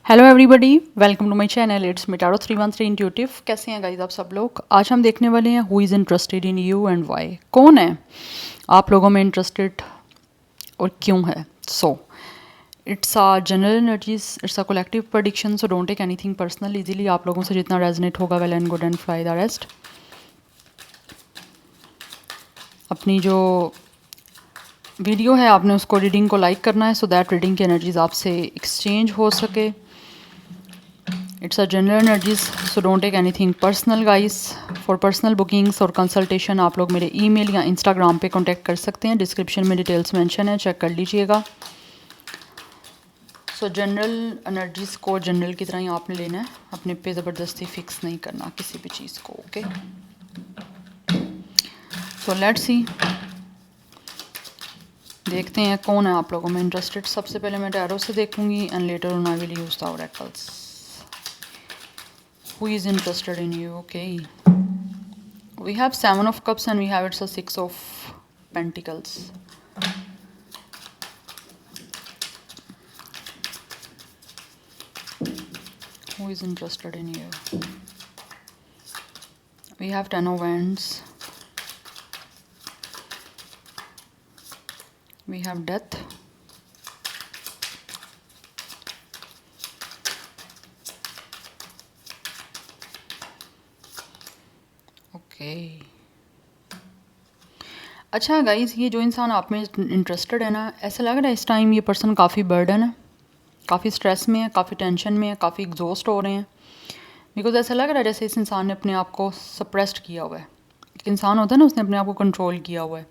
Hello everybody, welcome to my channel. It's me tarot 313 intuitive. कैसे हैं guys आप सब लोग? आज हम देखने वाले हैं who is interested in you and why. कौन है आप लोगों में इंटरेस्टेड और क्यों है? So it's a general energies, it's a collective prediction, so don't take anything personal. Easily आप लोगों से जितना रेजनेट होगा well and good and fly the rest. अपनी जो वीडियो है आपने उसको रीडिंग को लाइक करना है सो दैट रीडिंग की एनर्जीज आपसे एक्सचेंज हो सके। It's a general energies, so don't take anything personal guys. For personal bookings और कंसल्टेशन आप लोग मेरे ईमेल या इंस्टाग्राम पे कांटेक्ट कर सकते हैं। डिस्क्रिप्शन में डिटेल्स मेंशन है, चेक कर लीजिएगा। सो जनरल एनर्जीज़ को जनरल की तरह ही आपने लेना है, अपने पे ज़बरदस्ती फिक्स नहीं करना किसी भी चीज़ को। ओके, सो लेट्स सी, देखते हैं कौन है आप लोगों में इंटरेस्टेड। सबसे पहले मैं टैरो से देखूंगी and later on I will use the oracles. Who is interested in you? Okay. We have Seven of Cups and we have it's a Six of Pentacles. Who is interested in you? We have Ten of Wands. We have Death. Okay. अच्छा guys, ये जो इंसान आप में interested है ना, ऐसा लग रहा है इस टाइम ये पर्सन काफ़ी बर्डन है, काफ़ी स्ट्रेस में है, काफ़ी टेंशन में है, काफ़ी एग्जॉस्ट हो रहे हैं। बिकॉज ऐसा लग रहा है जैसे इस इंसान ने अपने आप को सप्रेस्ड किया हुआ है। एक इंसान होता है ना, उसने अपने आप को कंट्रोल किया हुआ है।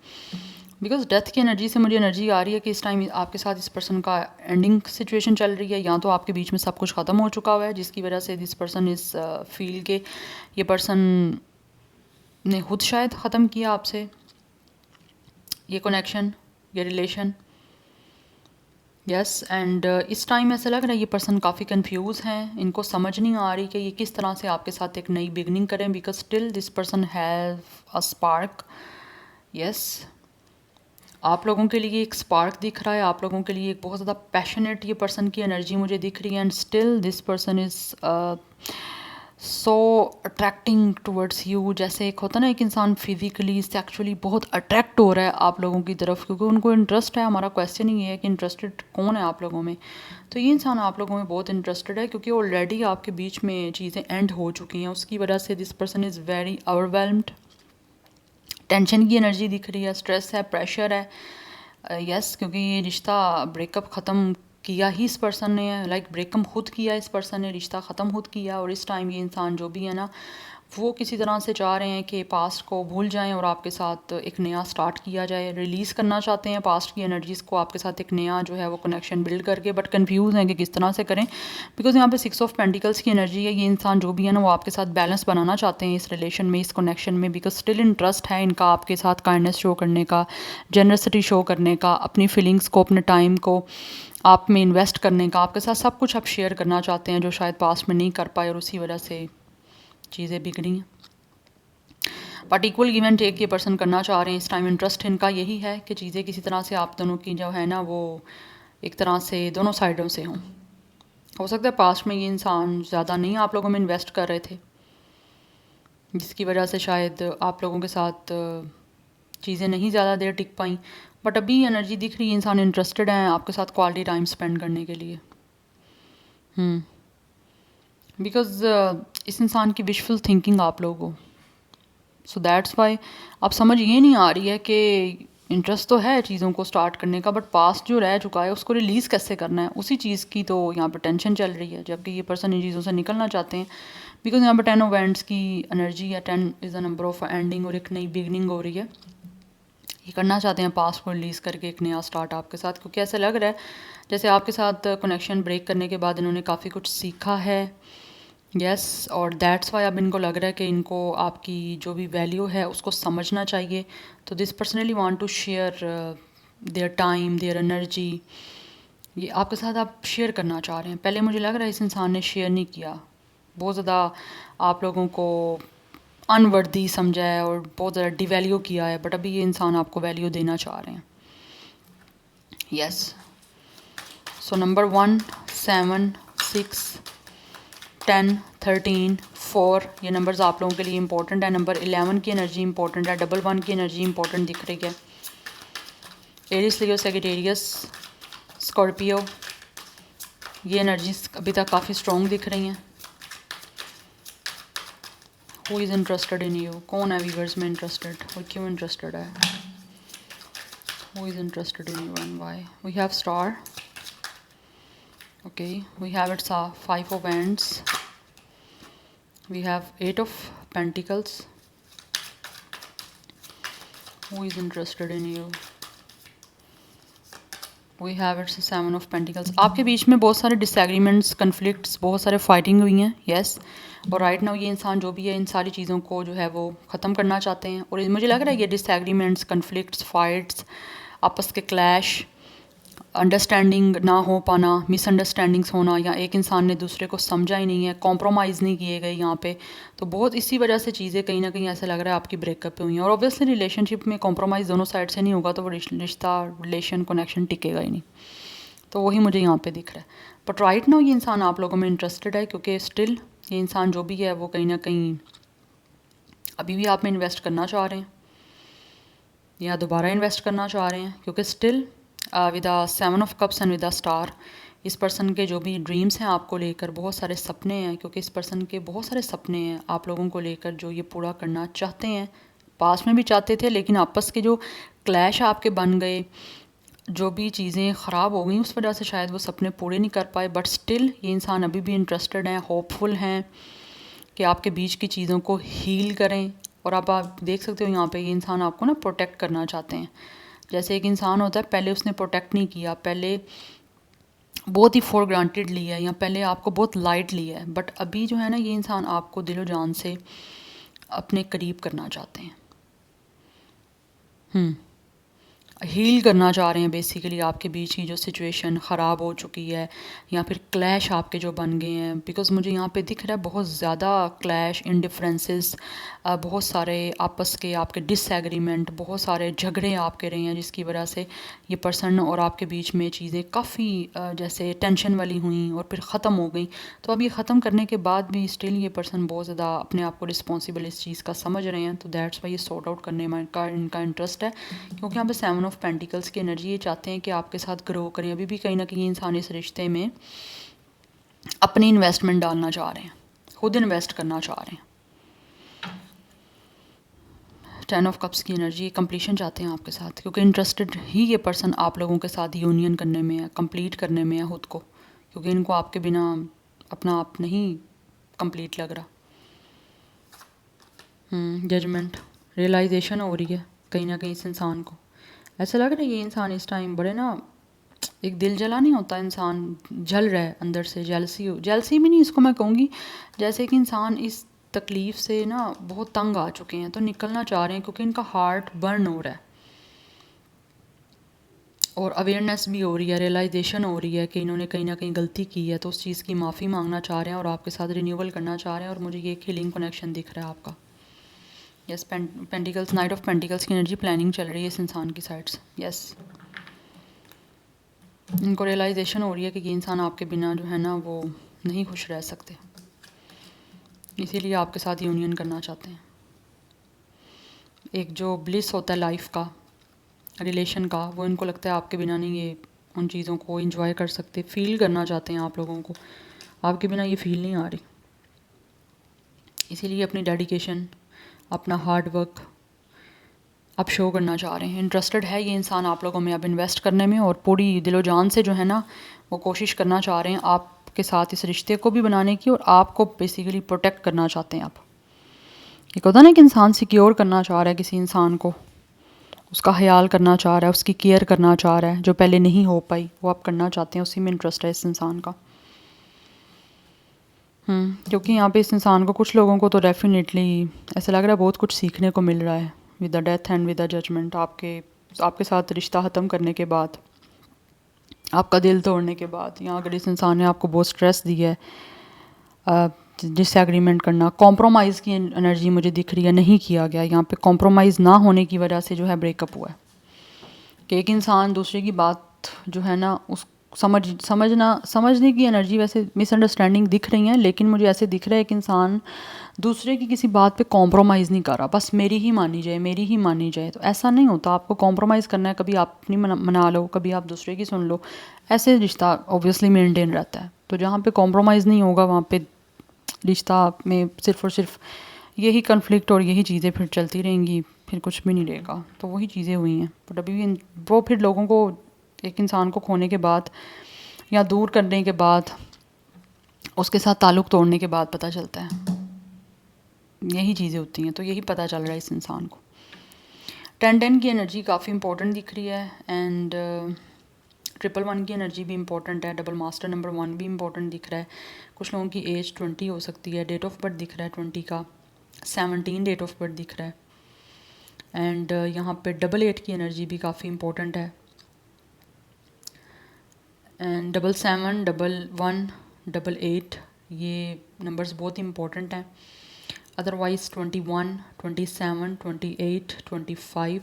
बिकॉज डेथ की एनर्जी से मुझे एनर्जी आ रही है कि इस टाइम आपके साथ इस पर्सन का एंडिंग सिचुएशन चल रही है, या तो आपके बीच में सब कुछ ख़त्म हो चुका हुआ है जिसकी वजह से दिस पर्सन इस फील के ये पर्सन ने खुद शायद ख़त्म किया आपसे ये कनेक्शन, ये रिलेशन। यस, एंड इस टाइम ऐसा लग रहा है ये पर्सन काफ़ी कंफ्यूज हैं, इनको समझ नहीं आ रही कि ये किस तरह से आपके साथ एक नई बिगनिंग करें। Because still this person have a spark. Yes, आप लोगों के लिए एक स्पार्क दिख रहा है, आप लोगों के लिए एक बहुत ज़्यादा पैशनेट ये पर्सन की एनर्जी मुझे दिख रही है। And still this person is so attracting towards you. जैसे एक होता ना, एक इंसान फिजिकली सेक्सुअली बहुत अट्रैक्ट हो रहा है आप लोगों की तरफ क्योंकि उनको इंटरेस्ट है। हमारा क्वेश्चन ही है कि इंटरेस्टेड कौन है आप लोगों में। तो ये इंसान आप लोगों में बहुत इंटरेस्टेड है क्योंकि ऑलरेडी आपके बीच में चीज़ें एंड हो चुकी हैं। उसकी वजह से this person is very overwhelmed. Tension की एनर्जी दिख रही है, स्ट्रेस है, प्रेशर है। यस, क्योंकि ये रिश्ता ब्रेकअप ख़त्म किया ही इस पर्सन ने है, लाइक ब्रेकअप खुद किया इस पर्सन ने, रिश्ता ख़त्म खुद किया। और इस टाइम ये इंसान जो भी है ना, वो किसी तरह से चाह रहे हैं कि पास्ट को भूल जाएं और आपके साथ एक नया स्टार्ट किया जाए। रिलीज़ करना चाहते हैं पास्ट की एनर्जीज़ को, आपके साथ एक नया जो है वो कनेक्शन बिल्ड करके, बट कंफ्यूज हैं कि किस तरह से करें। बिकॉज यहाँ पे सिक्स ऑफ पेंटिकल्स की एनर्जी है। ये इंसान जो भी है ना, वो आपके साथ बैलेंस बनाना चाहते हैं इस रिलेशन में, इस कनेक्शन में। बिकॉज स्टिल इंटरेस्ट है इनका आपके साथ काइंडनेस शो करने का, जेनरसिटी शो करने का, अपनी फीलिंग्स को, अपने टाइम को आप में इन्वेस्ट करने का। आपके साथ सब कुछ आप शेयर करना चाहते हैं जो शायद पास्ट में नहीं कर पाए और उसी वजह से चीज़ें बिगड़ी हैं। But equal give and take ये पर्सन करना चाह रहे हैं इस टाइम। इंटरेस्ट इनका यही है कि चीज़ें किसी तरह से आप दोनों की जो है ना वो एक तरह से दोनों साइडों से हों। हो सकता है पास्ट में ये इंसान ज़्यादा नहीं आप लोगों में इन्वेस्ट कर रहे थे जिसकी वजह से शायद आप लोगों के साथ चीज़ें नहीं ज़्यादा देर टिक पाई। बट अभी एनर्जी दिख रही है, इंसान इंटरेस्टेड है आपके साथ क्वालिटी टाइम स्पेंड करने के लिए। बिकॉज इस इंसान की विशफुल थिंकिंग आप लोगों, सो दैट्स वाई आप समझ ये नहीं आ रही है कि इंटरेस्ट तो है चीज़ों को स्टार्ट करने का, बट पास्ट जो रह चुका है उसको रिलीज़ कैसे करना है, उसी चीज़ की तो यहाँ पर टेंशन चल रही है। जबकि ये पर्सन इन चीज़ों से निकलना चाहते हैं बिकॉज यहाँ पर 10 ऑफ वैंड्स की एनर्जी है। 10 is a number of ending और एक नई बिगनिंग हो रही है। ये करना चाहते हैं पास्ट को रिलीज़ करके एक नया स्टार्ट आपके साथ, क्योंकि ऐसा लग रहा है जैसे आपके साथ कनेक्शन ब्रेक करने के बाद इन्होंने काफ़ी कुछ सीखा है। यस, और दैट्स वाई अब इनको लग रहा है कि इनको आपकी जो भी वैल्यू है उसको समझना चाहिए। तो this personally want to share their time, their energy, ये आपके साथ आप शेयर करना चाह रहे हैं। पहले मुझे लग रहा है इस इंसान ने शेयर नहीं किया, बहुत ज़्यादा आप लोगों को अनवर्दी समझा है और बहुत ज़्यादा डिवैल्यू किया है। बट अभी ये इंसान आपको वैल्यू देना चाह रहे हैं। यस, सो नंबर 1, 7, 6, 10, 13, 4 ये नंबर्स आप लोगों के लिए इंपॉर्टेंट है। नंबर 11 की एनर्जी इंपॉर्टेंट है, 11 की एनर्जी इंपॉर्टेंट दिख रही है। एरिस, लियो, सेजिटेरियस, स्कॉर्पियो, ये एनर्जीज अभी तक काफ़ी स्ट्रॉन्ग दिख रही हैं। Who is interested in you, कौन है व्यूअर्स में इंटरेस्टेड और क्यों इंटरेस्टेड है? Who is interested in you and why? We have star, okay, we have it's 5 of hands, we have 8 of pentacles. Who is interested in you? We have it's 7 of pentacles. आपके बीच में बहुत सारे disagreements, conflicts, बहुत सारे fighting हुई हैं, yes. और right now ये इंसान जो भी है इन सारी चीज़ों को जो है वो ख़त्म करना चाहते हैं। और मुझे लग रहा है ये डिसएग्रीमेंट्स, कन्फ्लिक्ट्स, फाइट्स, आपस के क्लैश, अंडरस्टैंडिंग ना हो पाना, मिसअंडरस्टैंडिंग्स होना, या एक इंसान ने दूसरे को समझा ही नहीं है, कॉम्प्रोमाइज़ नहीं किए गए यहाँ पे, तो बहुत इसी वजह से चीज़ें कहीं ना कहीं ऐसा लग रहा है आपकी ब्रेकअप पे हुई हैं। और ऑब्वियसली रिलेशनशिप में कॉम्प्रोमाइज़ दोनों साइड से नहीं होगा तो वो रिश्ता, रिलेशन, कनेक्शन टिकेगा ही नहीं। तो वही मुझे यहाँ पे दिख रहा है। बट राइट नाउ ये इंसान आप लोगों में इंटरेस्टेड है, क्योंकि स्टिल ये इंसान जो भी है वो कहीं ना कहीं अभी भी आप में इन्वेस्ट करना चाह रहे हैं या दोबारा इन्वेस्ट करना चाह रहे हैं, क्योंकि still with 7 of cups and with star, इस पर्सन के जो भी ड्रीम्स हैं आपको लेकर, बहुत सारे सपने हैं, क्योंकि इस पर्सन के बहुत सारे सपने हैं आप लोगों को लेकर जो ये पूरा करना चाहते हैं। पास में भी चाहते थे, लेकिन आपस के जो क्लैश आपके बन गए, जो भी चीज़ें ख़राब हो गई, उस वजह से शायद वो सपने पूरे नहीं कर पाए। बट स्टिल ये इंसान अभी भी इंटरेस्टेड हैं, होपफुल हैं कि आपके बीच की चीज़ों को हील करें। और आप देख सकते हो यहाँ पे ये इंसान आपको ना प्रोटेक्ट करना चाहते हैं। जैसे एक इंसान होता है, पहले उसने प्रोटेक्ट नहीं किया, पहले बहुत ही फॉर ग्रांटेड लिया है, या पहले आपको बहुत लाइट लिया है, बट अभी जो है ना ये इंसान आपको दिलो जान से अपने करीब करना चाहते हैं, हील करना चाह रहे हैं बेसिकली आपके बीच की जो सिचुएशन ख़राब हो चुकी है, या फिर क्लैश आपके जो बन गए हैं। बिकॉज़ मुझे यहाँ पे दिख रहा है बहुत ज़्यादा क्लैश, इंडिफरेंसेस, बहुत सारे आपस के आपके डिसएग्रीमेंट, बहुत सारे झगड़े आपके रहे हैं, जिसकी वजह से ये पर्सन और आपके बीच में चीज़ें काफ़ी जैसे टेंशन वाली हुई और फिर ख़त्म हो गई। तो अब ये ख़त्म करने के बाद भी स्टिल ये पर्सन बहुत ज़्यादा अपने आप को रिस्पॉन्सिबल इस चीज़ का समझ रहे हैं। तो दैट्स वाई ये सॉर्ट आउट करने में इनका इंटरेस्ट है, क्योंकि यहाँ पे 7 ऑफ पेंटिकल्स की एनर्जी ये चाहते हैं कि आपके साथ ग्रो करें। अभी भी कहीं ना कहीं इंसान इस रिश्ते में अपनी इन्वेस्टमेंट डालना चाह रहे हैं, खुद इन्वेस्ट करना चाह रहे हैं। 10 ऑफ कप्स की एनर्जी, कंप्लीशन चाहते हैं आपके साथ, क्योंकि इंटरेस्टेड ही ये पर्सन आप लोगों के साथ यूनियन करने में है, कंप्लीट करने में है खुद को, क्योंकि इनको आपके बिना अपना आप नहीं कंप्लीट लग रहा। जजमेंट, रियलाइजेशन हो रही है कहीं ना कहीं इस इंसान को। ऐसा लग रहा है ये इंसान इस टाइम बड़े ना, एक दिल जला नहीं होता, इंसान जल रहा है अंदर से, जेलसी भी नहीं इसको मैं कहूँगी, जैसे कि इंसान इस तकलीफ़ से ना बहुत तंग आ चुके हैं, तो निकलना चाह रहे हैं, क्योंकि इनका हार्ट बर्न हो रहा है और अवेयरनेस भी हो रही है, रियलाइजेशन हो रही है कि इन्होंने कहीं ना कहीं गलती की है, तो उस चीज़ की माफ़ी मांगना चाह रहे हैं और आपके साथ रिन्यूअल करना चाह रहे हैं। और मुझे ये एक हीलिंग कनेक्शन दिख रहा है आपका। Yes, pentacles, night of pentacles की एनर्जी, प्लानिंग चल रही है इस इंसान की साइड से। यस, इनको रियलाइजेशन हो रही है कि ये इंसान आपके बिना जो है ना वो नहीं खुश रह सकते, इसीलिए आपके साथ यूनियन करना चाहते हैं। एक जो ब्लिस होता है लाइफ का, रिलेशन का, वो इनको लगता है आपके बिना नहीं ये उन चीज़ों को एंजॉय कर सकते, फील करना चाहते हैं आप लोगों को, आपके बिना ये फील नहीं आ रही, इसीलिए अपनी डेडिकेशन, अपना हार्ड वर्क आप शो करना चाह रहे हैं। इंटरेस्टेड है ये इंसान आप लोगों में अब इन्वेस्ट करने में, और पूरी दिलो जान से जो है ना वो कोशिश करना चाह रहे हैं आपके साथ इस रिश्ते को भी बनाने की, और आपको बेसिकली प्रोटेक्ट करना चाहते हैं आप। एक होता है ना कि इंसान सिक्योर करना चाह रहा है किसी इंसान को, उसका ख्याल करना चाह रहा है, उसकी केयर करना चाह रहा है, जो पहले नहीं हो पाई वो आप करना चाहते हैं, उसी में इंटरेस्ट है इस इंसान का। क्योंकि यहाँ पे इस इंसान को, कुछ लोगों को तो डेफिनेटली ऐसा लग रहा है बहुत कुछ सीखने को मिल रहा है with the death and with the judgement. आपके साथ रिश्ता ख़त्म करने के बाद, आपका दिल तोड़ने के बाद, यहाँ अगर इस इंसान ने आपको बहुत स्ट्रेस दिया है, डिसएग्रीमेंट करना, कॉम्प्रोमाइज़ की एनर्जी मुझे दिख रही है, नहीं किया गया यहाँ पे, कॉम्प्रोमाइज़ ना होने की वजह से जो है ब्रेकअप हुआ है, कि एक इंसान दूसरे की बात जो है ना समझने की एनर्जी वैसे मिसअंडरस्टैंडिंग दिख रही है, लेकिन मुझे ऐसे दिख रहा है कि इंसान दूसरे की किसी बात पे कॉम्प्रोमाइज़ नहीं कर रहा, बस मेरी ही मानी जाए, मेरी ही मानी जाए। तो ऐसा नहीं होता, आपको कॉम्प्रोमाइज़ करना है, कभी आप अपनी मना लो, कभी आप दूसरे की सुन लो, ऐसे रिश्ता ऑब्वियसली मेंटेन रहता है। तो जहाँ पे कॉम्प्रोमाइज़ नहीं होगा वहाँ पे रिश्ता में सिर्फ और सिर्फ यही कन्फ्लिक्ट और यही चीज़ें फिर चलती रहेंगी, फिर कुछ भी नहीं रहेगा। तो वही चीज़ें हुई हैं। बट अभी भी वो फिर लोगों को, एक इंसान को खोने के बाद या दूर करने के बाद, उसके साथ ताल्लुक़ तोड़ने के बाद पता चलता है, यही चीज़ें होती हैं। तो यही पता चल रहा है इस इंसान को। 10-10 की एनर्जी काफ़ी इंपॉर्टेंट दिख रही है, एंड 111 की एनर्जी भी इंपॉर्टेंट है, डबल मास्टर नंबर 1 भी इंपॉर्टेंट दिख रहा है। कुछ लोगों की एज 20 हो सकती है, डेट ऑफ बर्थ दिख रहा है 20 का, 17 डेट ऑफ बर्थ दिख रहा है। एंड यहाँ पे 88 की एनर्जी भी काफ़ी इंपॉर्टेंट है, एंड 77, 11, 88 ये नंबर्स बहुत इंपॉर्टेंट हैं। अदरवाइज़ 21, 27, 28, 25,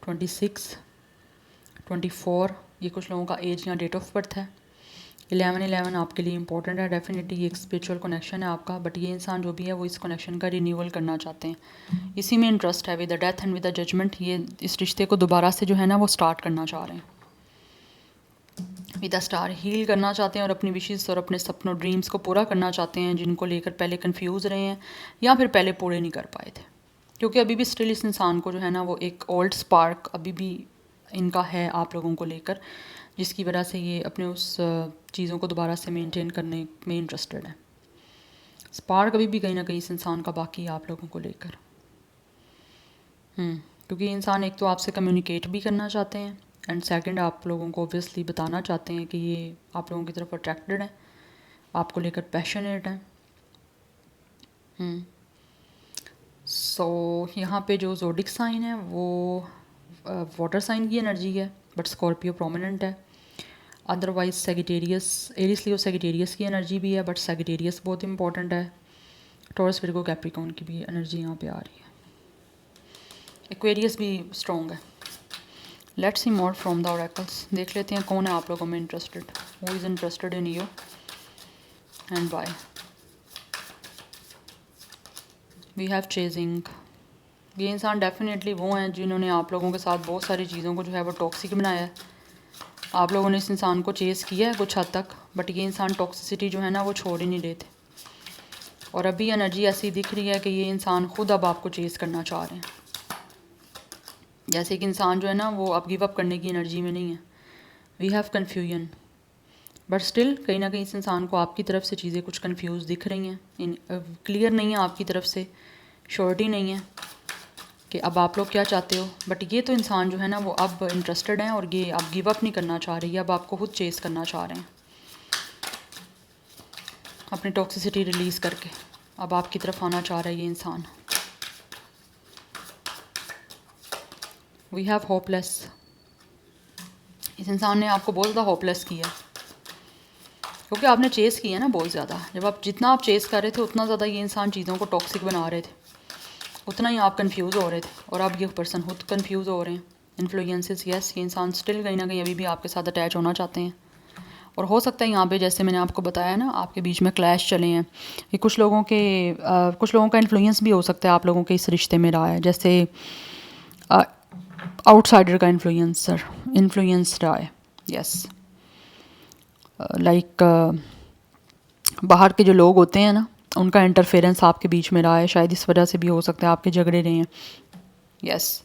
26, 24 ये कुछ लोगों का एज या डेट ऑफ बर्थ है। 11 आपके लिए इंपॉर्टेंट है डेफिनेटली, ये एक स्पिरिचुअल कनेक्शन है आपका। बट ये इंसान जो भी है वो इस कनेक्शन का रिन्यूअल करना चाहते हैं, इसी में इंटरेस्ट है। With the death and with the judgement ये इस रिश्ते को दोबारा से जो है ना वो स्टार्ट करना चाह रहे हैं, विद द स्टार हील करना चाहते हैं और अपनी विशेज़ और अपने सपनों ड्रीम्स को पूरा करना चाहते हैं, जिनको लेकर पहले कंफ्यूज रहे हैं या फिर पहले पूरे नहीं कर पाए थे। क्योंकि अभी भी स्टिल इस इंसान को जो है ना वो एक ओल्ड स्पार्क अभी भी इनका है आप लोगों को लेकर, जिसकी वजह से ये अपने उस चीज़ों को दोबारा से मेंटेन करने में इंटरेस्टेड है। स्पार्क अभी भी कहीं ना कहीं इस इंसान का बाकी है आप लोगों को लेकर। क्योंकि ये इंसान एक तो आपसे कम्युनिकेट भी करना चाहते हैं, एंड सेकंड आप लोगों को ऑब्वियसली बताना चाहते हैं कि ये आप लोगों की तरफ अट्रैक्टेड है, आपको लेकर पैशनेट है। सो यहाँ पे जो ज़ोडिक साइन है वो वाटर साइन की एनर्जी है, बट स्कॉर्पियो प्रोमिनेंट है। Otherwise Sagittarius, Aries Leo Sagittarius की एनर्जी भी है, बट सेगिटेरियस बहुत इंपॉर्टेंट है। टॉरस विर्गो कैप्रिकॉर्न की भी एनर्जी यहाँ पे आ रही है। एक्वेरियस भी स्ट्रॉन्ग है। Let's see more from the oracles. देख लेते हैं कौन है आप लोगों में interested, who is interested in you and why. We have chasing. ये इंसान डेफिनेटली वो हैं जिन्होंने आप लोगों के साथ बहुत सारी चीज़ों को जो है वो टॉक्सिक बनाया है। आप लोगों ने इस इंसान को चेज़ किया है कुछ हद तक, बट ये इंसान टॉक्सिसिटी जो है ना वो छोड़ ही नहीं रहे थे। और अभी एनर्जी ऐसी दिख रही है कि ये इंसान खुद अब आपको चेज़ करना चाह रहे हैं। जैसे कि इंसान जो है ना वो अब गिव अप करने की एनर्जी में नहीं है। We have confusion, but still कहीं ना कहीं इस इंसान को आपकी तरफ से चीज़ें कुछ कंफ्यूज दिख रही हैं, क्लियर नहीं है आपकी तरफ से, श्योरिटी नहीं है कि अब आप लोग क्या चाहते हो। बट ये तो इंसान जो है ना वो अब इंटरेस्टेड हैं और ये अब गिव अप नहीं करना चाह रही है, अब आपको खुद चेज़ करना चाह रहे हैं अपनी टॉक्सिसिटी रिलीज़ करके। अब आपकी तरफ आना चाह रहा है ये इंसान। We have hopeless. इस इंसान ने आपको बहुत ज़्यादा होपलेस किया क्योंकि आपने चेज़ किया ना बहुत ज़्यादा। जब आप जितना आप चेज़ कर रहे थे उतना ज़्यादा ये इंसान चीज़ों को टॉक्सिक बना रहे थे, उतना ही आप कंफ्यूज हो रहे थे, और अब ये पर्सन खुद कंफ्यूज हो रहे हैं। इन्फ्लुएंसेस, यस, ये इंसान स्टिल कहीं ना कहीं अभी भी आपके साथ अटैच होना चाहते हैं। और हो सकता है यहाँ पे जैसे मैंने आपको बताया ना आपके बीच में क्लैश चले हैं, ये कुछ लोगों का इन्फ्लुएंस भी हो सकता है आप लोगों के इस रिश्ते में रहा है। जैसे आउटसाइडर का इन्फ्लुएंस रहा है, यस। लाइक बाहर के जो लोग होते हैं ना उनका इंटरफेरेंस आपके बीच में रहा है, शायद इस वजह से भी हो सकता है आपके झगड़े रहे हैं, यस।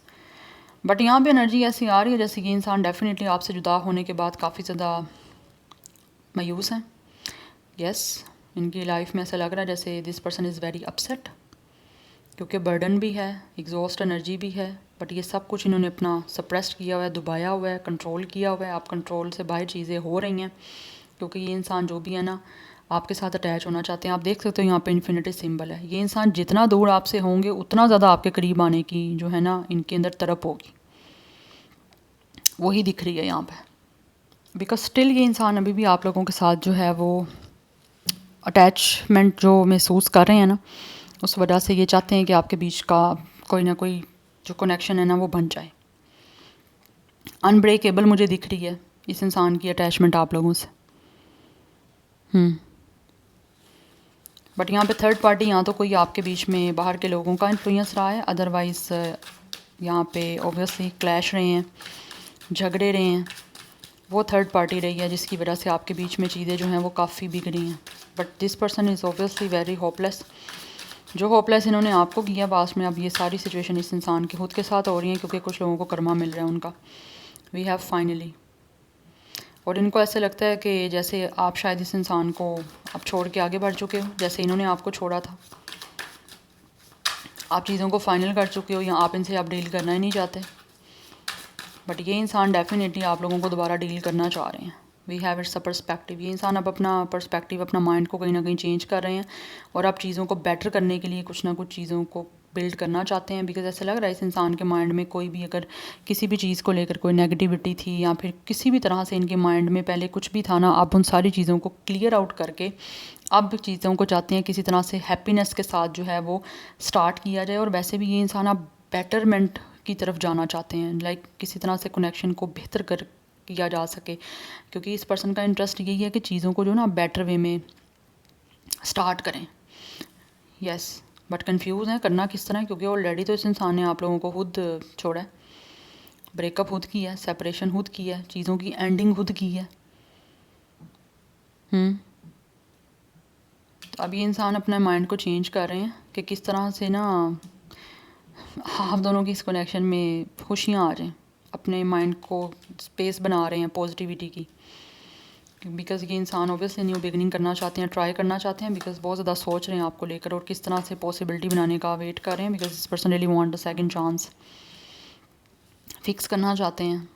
बट यहाँ पे एनर्जी ऐसी आ रही है जैसे कि इंसान डेफिनेटली आपसे जुदा होने के बाद काफ़ी ज़्यादा मायूस हैं, यस। इनकी लाइफ में ऐसा लग रहा है जैसे this person is very upset, क्योंकि बर्डन भी है, एग्जॉस्ट एनर्जी भी है, बट ये सब कुछ इन्होंने अपना सप्रेस्ड किया हुआ है, दबाया हुआ है, कंट्रोल किया हुआ है। आप कंट्रोल से बाहर चीज़ें हो रही हैं क्योंकि ये इंसान जो भी है ना आपके साथ अटैच होना चाहते हैं। आप देख सकते हो यहाँ पे इन्फिनिटी सिंबल है। ये इंसान जितना दूर आपसे होंगे उतना ज़्यादा आपके करीब आने की जो है ना इनके अंदर तरफ होगी, वही दिख रही है यहाँ पे। बिकॉज स्टिल ये इंसान अभी भी आप लोगों के साथ जो है वो अटैचमेंट जो महसूस कर रहे हैं ना, उस वजह से ये चाहते हैं कि आपके बीच का कोई ना कोई जो कनेक्शन है ना वो बन जाए। अनब्रेकेबल मुझे दिख रही है, इस इंसान की अटैचमेंट आप लोगों से। बट यहाँ पे थर्ड पार्टी, यहाँ तो कोई आपके बीच में बाहर के लोगों का इन्फ्लुएंस रहा है, अदरवाइज़ यहाँ पे ऑब्वियसली क्लैश रहे हैं, झगड़े रहे हैं, वो थर्ड पार्टी रही है जिसकी वजह से आपके बीच में चीज़ें जो हैं वो काफ़ी बिगड़ी हैं। But this person is obviously very hopeless. जो होपलेस इन्होंने आपको किया पास में, अब ये सारी सिचुएशन इस इंसान के खुद के साथ हो रही हैं, क्योंकि कुछ लोगों को कर्मा मिल रहा है उनका। We have finally. और इनको ऐसे लगता है कि जैसे आप शायद इस इंसान को अब छोड़ के आगे बढ़ चुके हो, जैसे इन्होंने आपको छोड़ा था। आप चीज़ों को फाइनल कर चुके हो, या आप इनसे आप डील करना ही नहीं चाहते। बट ये इंसान डेफिनेटली आप लोगों को दोबारा डील करना चाह रहे हैं। We have it's a perspective. ये इंसान अब अपना पर्सपेक्टिव, अपना माइंड को कहीं ना कहीं चेंज कर रहे हैं, और आप चीज़ों को बेटर करने के लिए कुछ ना कुछ चीज़ों को बिल्ड करना चाहते हैं। बिकॉज ऐसा लग रहा है इस इंसान के माइंड में कोई भी अगर किसी भी चीज़ को लेकर कोई नेगेटिविटी थी, या फिर किसी भी तरह से इनके माइंड में पहले कुछ भी था ना, आप उन सारी चीज़ों को क्लियर आउट करके अब चीज़ों को चाहते हैं किसी तरह से हैप्पीनेस के साथ जो है वो स्टार्ट किया जाए। और वैसे भी ये इंसान अब बेटरमेंट की तरफ जाना चाहते हैं, लाइक किसी तरह से कनेक्शन को बेहतर कर किया जा सके, क्योंकि इस पर्सन का इंटरेस्ट यही है कि चीज़ों को जो ना बेटर वे में स्टार्ट करें। यस, बट कंफ्यूज हैं करना किस तरह, क्योंकि ऑलरेडी तो इस इंसान ने आप लोगों को खुद छोड़ा है, ब्रेकअप खुद किया है, सेपरेशन खुद किया है, चीज़ों की एंडिंग खुद की है। तो अब ये इंसान अपने माइंड को चेंज कर रहे हैं कि किस तरह से ना आप दोनों की इस कनेक्शन में खुशियाँ आ जाएं। अपने माइंड को स्पेस बना रहे हैं पॉजिटिविटी की, बिकॉज ये इंसान ऑब्वियसली न्यू बिगनिंग करना चाहते हैं, ट्राई करना चाहते हैं, बिकॉज बहुत ज़्यादा सोच रहे हैं आपको लेकर, और किस तरह से पॉसिबिलिटी बनाने का वेट कर रहे हैं, because this person really want a second chance. Fix करना चाहते हैं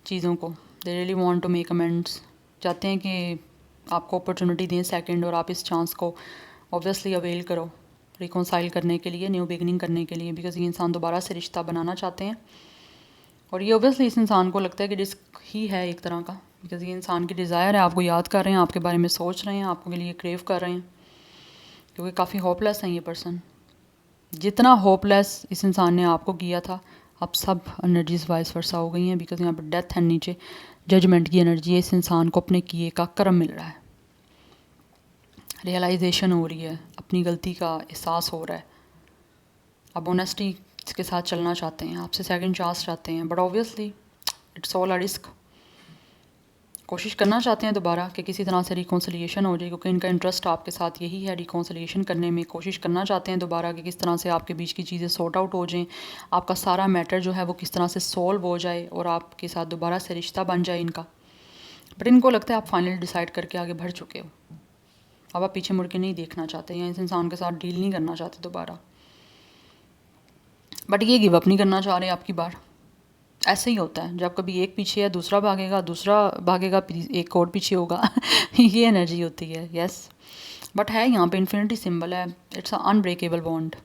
चीज़ों को, they really want to make amends, चाहते हैं कि आपको अपॉर्चुनिटी दें सेकंड, और आप इस चांस को ऑब्वियसली अवेल करो रिकॉन्साइल करने के लिए, न्यू बिगनिंग करने के लिए, बिकॉज ये इंसान दोबारा से रिश्ता बनाना चाहते हैं। और ये ऑब्वियसली इस इंसान को लगता है कि रिस्क ही है एक तरह का, बिकॉज ये इंसान की डिज़ायर है, आपको याद कर रहे हैं, आपके बारे में सोच रहे हैं, आपके लिए क्रेव कर रहे हैं, क्योंकि काफ़ी होपलेस हैं ये पर्सन। जितना होपलेस इस इंसान ने आपको किया था, अब सब एनर्जीज वाइस वर्सा हो गई हैं, बिकॉज यहाँ पर डेथ है, नीचे जजमेंट की एनर्जी है। इस इंसान को अपने किए का कर्म मिल रहा है, रियलाइजेशन हो रही है, अपनी गलती का एहसास हो रहा है। अब ऑनेस्टी के साथ चलना चाहते हैं, आपसे सेकंड चांस चाहते हैं, but obviously it's all a risk. कोशिश करना चाहते हैं दोबारा कि किसी तरह से रिकॉन्सिलिएशन हो जाए, क्योंकि इनका इंटरेस्ट आपके साथ यही है, रिकॉन्सिलिएशन करने में। कोशिश करना चाहते हैं दोबारा कि किस तरह से आपके बीच की चीज़ें सॉर्ट आउट हो जाएं, आपका सारा मैटर जो है वो किस तरह से सॉल्व हो जाए, और आपके साथ दोबारा से रिश्ता बन जाए इनका। बट इनको लगता है आप फाइनली डिसाइड करके आगे बढ़ चुके हो, अब आप पीछे मुड़ के नहीं देखना चाहते, या इस इंसान के साथ डील नहीं करना चाहते दोबारा। बट ये गिव अप नहीं करना चाह रहे आपकी बार। ऐसे ही होता है, जब कभी एक पीछे है दूसरा भागेगा एक और पीछे होगा ये एनर्जी होती है। यस, बट है यहाँ पे इन्फिनिटी सिंबल है, it's a unbreakable bond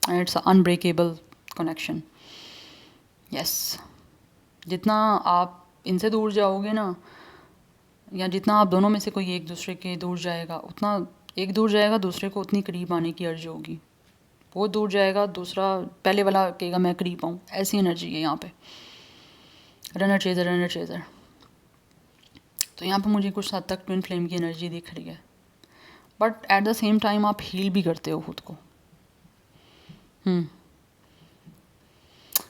and it's a unbreakable connection. Yes, जितना आप इनसे दूर जाओगे ना, या जितना आप दोनों में से कोई एक दूसरे के दूर जाएगा, उतना एक दूर जाएगा, दूसरे को उतनी करीब आने की अर्ज होगी। वो दूर जाएगा, दूसरा पहले वाला कहेगा मैं करीब आऊँ, ऐसी एनर्जी है यहाँ पे। Runner chaser. तो यहाँ पे मुझे कुछ हद तक ट्विन फ्लेम की एनर्जी दिख रही है, but at the same time आप हील भी करते हो खुद को।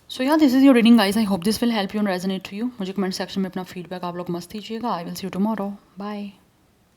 सो या this is your reading guys, I hope this will help you and resonate to you. मुझे कमेंट सेक्शन में अपना फीडबैक आप लोग मस्त दीजिएगा। I will see you tomorrow, bye.